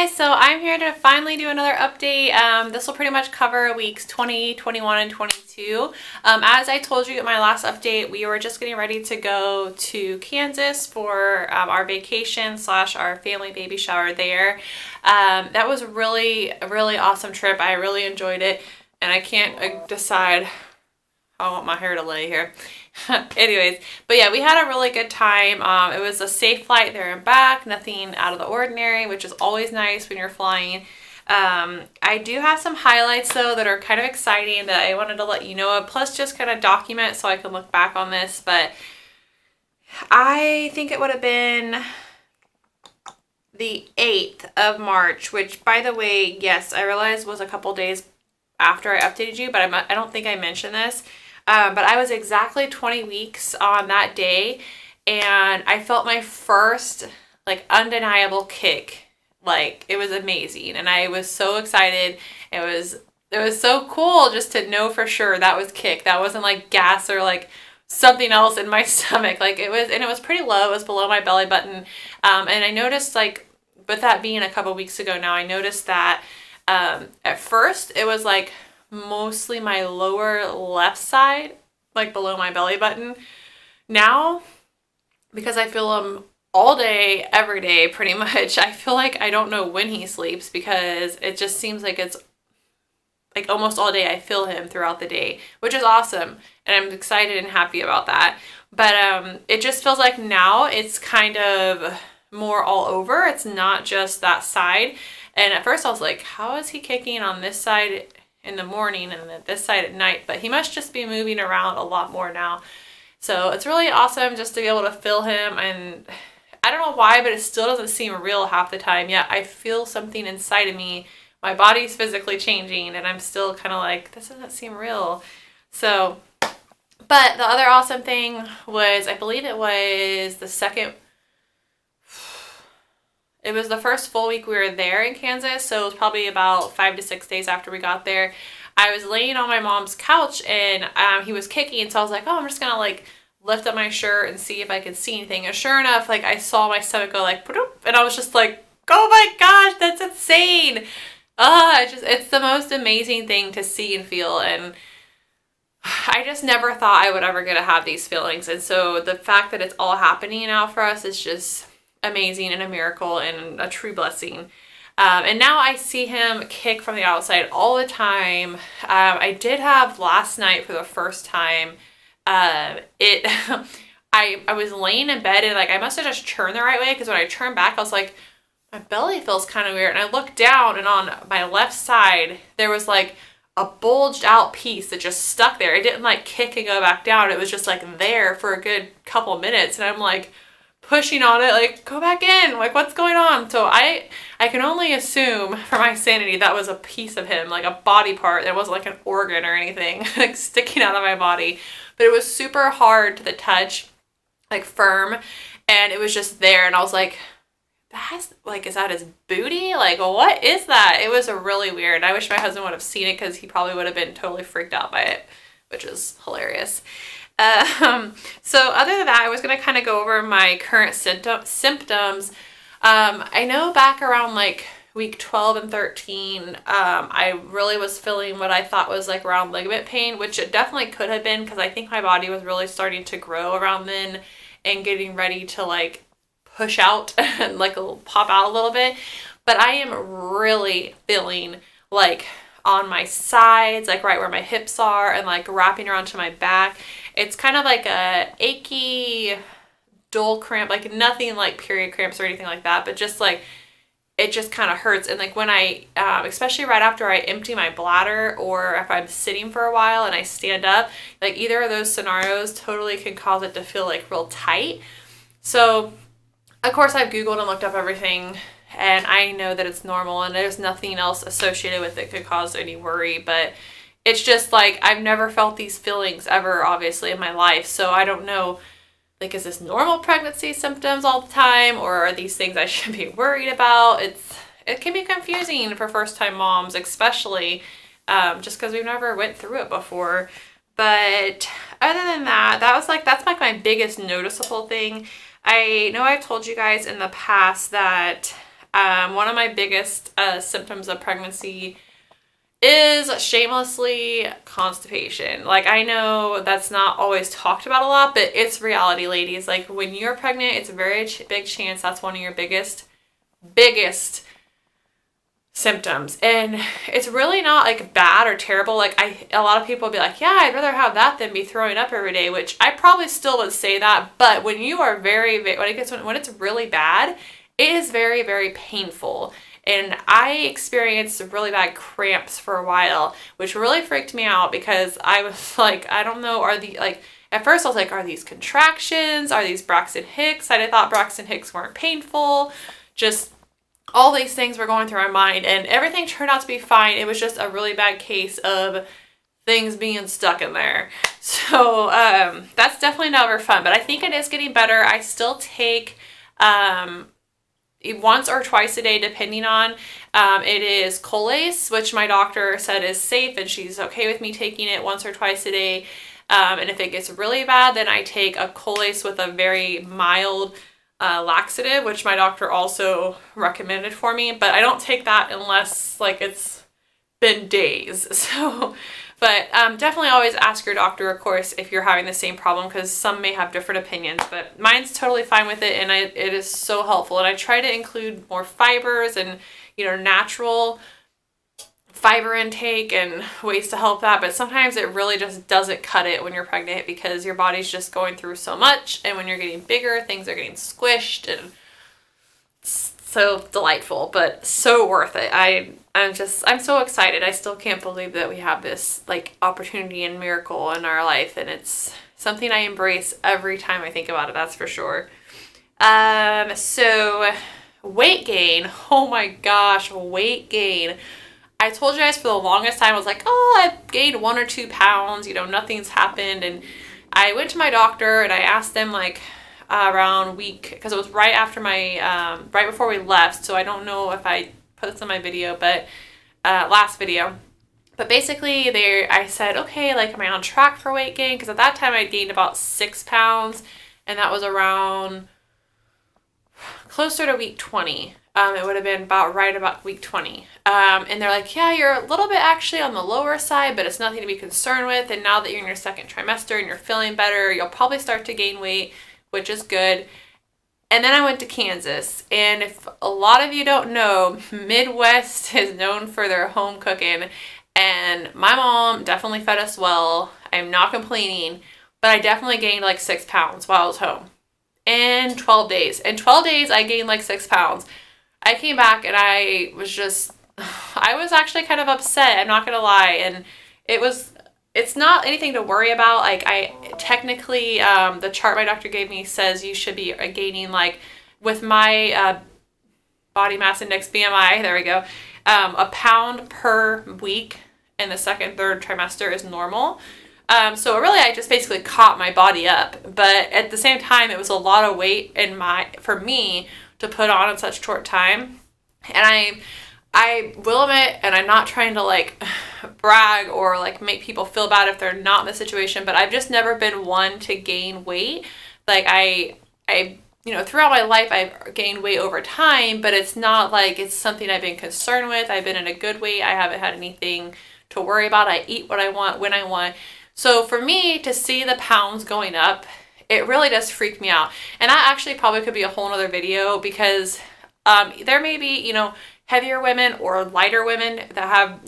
guys, so I'm here to finally do another update. This will pretty much cover weeks 20, 21, and 22. As I told you in my last update, we were just getting ready to go to Kansas for our vacation / our family baby shower there. That was a really awesome trip. I really enjoyed it, and I can't decide how I want my hair to lay here. Anyways, but yeah, we had a really good time. It was a safe flight there and back, nothing out of the ordinary, which is always nice when you're flying. I do have some highlights though that are kind of exciting that I wanted to let you know of, plus just kind of document so I can look back on this. But I think it would have been the 8th of March, which, by the way, yes, I realized was a couple days after I updated you, but I don't think I mentioned this. But I was exactly 20 weeks on that day, and I felt my first, undeniable kick. It was amazing, and I was so excited. It was so cool just to know for sure that was kick. That wasn't like gas or something else in my stomach. It was pretty low. It was below my belly button. And I noticed, with that being a couple weeks ago now, I noticed that at first it was mostly my lower left side, below my belly button. Now, because I feel him all day, every day, pretty much, I feel like I don't know when he sleeps, because it just seems like it's almost all day I feel him throughout the day, which is awesome, and I'm excited and happy about that. But it just feels like now it's kind of more all over. It's not just that side. And at first I was like, how is he kicking on this side in the morning and then this side at night? But he must just be moving around a lot more now. So it's really awesome just to be able to feel him. And I don't know why, but it still doesn't seem real half the time. Yet I feel something inside of me. My body's physically changing, and I'm still kind of like, this doesn't seem real. So, but the other awesome thing was, I believe it was it was the first full week we were there in Kansas, so it was probably about 5 to 6 days after we got there. I was laying on my mom's couch, and he was kicking, so I was like, oh, I'm just gonna lift up my shirt and see if I could see anything. And sure enough, I saw my stomach go and I was just like, oh my gosh, that's insane. It's the most amazing thing to see and feel, and I just never thought I would ever get to have these feelings. And so the fact that it's all happening now for us is just amazing and a miracle and a true blessing. And now I see him kick from the outside all the time. I did have last night for the first time. I was laying in bed, and I must have just turned the right way, because when I turned back, I was like, my belly feels kind of weird. And I looked down, and on my left side, there was a bulged out piece that just stuck there. It didn't kick and go back down. It was just there for a good couple minutes. And I'm pushing on it, go back in, what's going on? So I can only assume, for my sanity, that was a piece of him, a body part. It wasn't an organ or anything sticking out of my body. But it was super hard to the touch, firm, and it was just there. And I was like, is that his booty? What is that? It was really weird. I wish my husband would have seen it, because he probably would have been totally freaked out by it, which is hilarious. So other than that, I was going to kind of go over my current symptoms. I know back around week 12 and 13, I really was feeling what I thought was around ligament pain, which it definitely could have been, because I think my body was really starting to grow around then and getting ready to push out and pop out a little bit. But I am really feeling on my sides, right where my hips are, and wrapping around to my back. It's kind of a achy, dull cramp, nothing period cramps or anything like that, but just it just kind of hurts. And when I, especially right after I empty my bladder, or if I'm sitting for a while and I stand up, either of those scenarios totally can cause it to feel real tight. So of course I've Googled and looked up everything, and I know that it's normal and there's nothing else associated with it that could cause any worry. But it's just I've never felt these feelings ever, obviously, in my life. So I don't know, is this normal pregnancy symptoms all the time, or are these things I should be worried about? It can be confusing for first-time moms, especially, just because we've never went through it before. But other than that, that's my biggest noticeable thing. I know I've told you guys in the past that One of my biggest symptoms of pregnancy is shamelessly constipation. Like, I know that's not always talked about a lot, but it's reality, ladies. Like, when you're pregnant, it's a very big chance that's one of your biggest symptoms. And it's really not like bad or terrible. Like, a lot of people will be like, yeah, I'd rather have that than be throwing up every day, which I probably still would say that. But when you are when it's really bad, it is very, very painful. And I experienced really bad cramps for a while, which really freaked me out because I was like, I don't know, at first I was like, are these contractions? Are these Braxton Hicks? I thought Braxton Hicks weren't painful. Just all these things were going through my mind, and everything turned out to be fine. It was just a really bad case of things being stuck in there. So that's definitely never fun, but I think it is getting better. I still take once or twice a day, depending on it is Colace, which my doctor said is safe, and she's okay with me taking it once or twice a day. And if it gets really bad, then I take a Colace with a very mild laxative, which my doctor also recommended for me, but I don't take that unless like it's been days. So but definitely always ask your doctor, of course, if you're having the same problem, because some may have different opinions, but mine's totally fine with it, and it is so helpful. And I try to include more fibers and, natural fiber intake and ways to help that, but sometimes it really just doesn't cut it when you're pregnant because your body's just going through so much, and when you're getting bigger, things are getting squished, and it's so delightful, but so worth it. I'm so excited. I still can't believe that we have this like opportunity and miracle in our life, and it's something I embrace every time I think about it, that's for sure. So weight gain. Oh my gosh, weight gain. I told you guys for the longest time, I was like, oh, I've gained 1 or 2 pounds, nothing's happened. And I went to my doctor and I asked them like around week, because it was right after right before we left. So I don't know if I put this in my video, but last video. But basically I said, okay, like, am I on track for weight gain? Because at that time I'd gained about 6 pounds, and that was around closer to week 20. It would have been right about week 20. And they're like, yeah, you're a little bit actually on the lower side, but it's nothing to be concerned with. And now that you're in your second trimester and you're feeling better, you'll probably start to gain weight, which is good. And then I went to Kansas. And if a lot of you don't know, Midwest is known for their home cooking. And my mom definitely fed us well. I'm not complaining, but I definitely gained like 6 pounds while I was home in 12 days. In 12 days, I gained like 6 pounds. I came back and I was actually kind of upset, I'm not going to lie. And it's not anything to worry about. Like, I technically, the chart my doctor gave me says you should be gaining, like, with my body mass index, BMI, there we go, a pound per week in the second, third trimester is normal. So really, I just basically caught my body up. But at the same time, it was a lot of weight for me to put on in such short time. And I will admit, and I'm not trying to like brag or like make people feel bad if they're not in the situation, but I've just never been one to gain weight. Like I throughout my life I've gained weight over time, but it's not like it's something I've been concerned with. I've been in a good weight. I haven't had anything to worry about. I eat what I want when I want. So for me to see the pounds going up, it really does freak me out. And that actually probably could be a whole nother video, because there may be, heavier women or lighter women that have,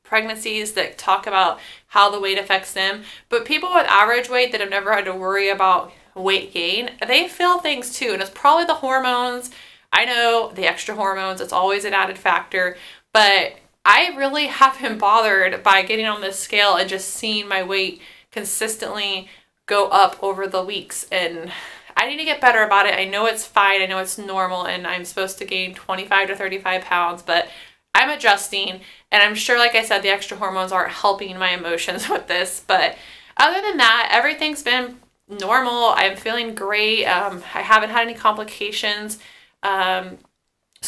pregnancies that talk about how the weight affects them. But people with average weight that have never had to worry about weight gain, they feel things too. And it's probably the hormones. I know the extra hormones, it's always an added factor. But I really have been bothered by getting on this scale and just seeing my weight consistently go up over the weeks, and I need to get better about it. I know it's fine, I know it's normal, and I'm supposed to gain 25 to 35 pounds, but I'm adjusting, and I'm sure, like I said, the extra hormones aren't helping my emotions with this. But other than that, everything's been normal. I'm feeling great. I haven't had any complications, so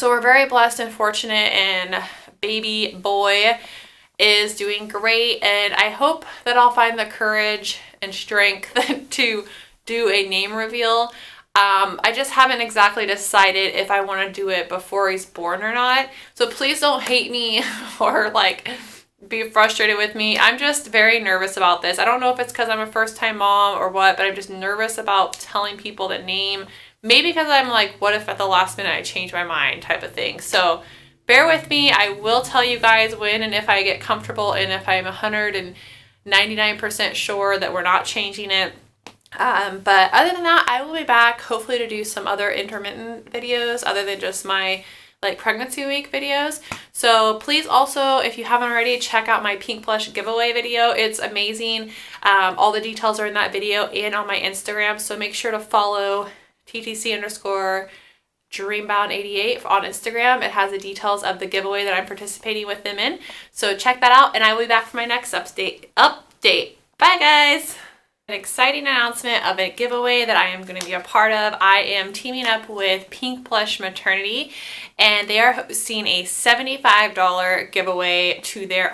we're very blessed and fortunate, and baby boy is doing great, and I hope that I'll find the courage and strength to do a name reveal. I just haven't exactly decided if I want to do it before he's born or not. So please don't hate me or like be frustrated with me. I'm just very nervous about this. I don't know if it's because I'm a first-time mom or what, but I'm just nervous about telling people the name. Maybe because I'm like, what if at the last minute I change my mind type of thing. So bear with me. I will tell you guys when and if I get comfortable and if I'm 199% sure that we're not changing it. But other than that, I will be back hopefully to do some other intermittent videos other than just my like pregnancy week videos. So please also, if you haven't already, check out my Pink Plush giveaway video. It's amazing. All the details are in that video and on my Instagram. So make sure to follow TTC_Dreambound88 on Instagram. It has the details of the giveaway that I'm participating with them in. So check that out, and I will be back for my next update. Bye guys! An exciting announcement of a giveaway that I am going to be a part of. I am teaming up with Pink Plush Maternity, and they are hosting a $75 giveaway to their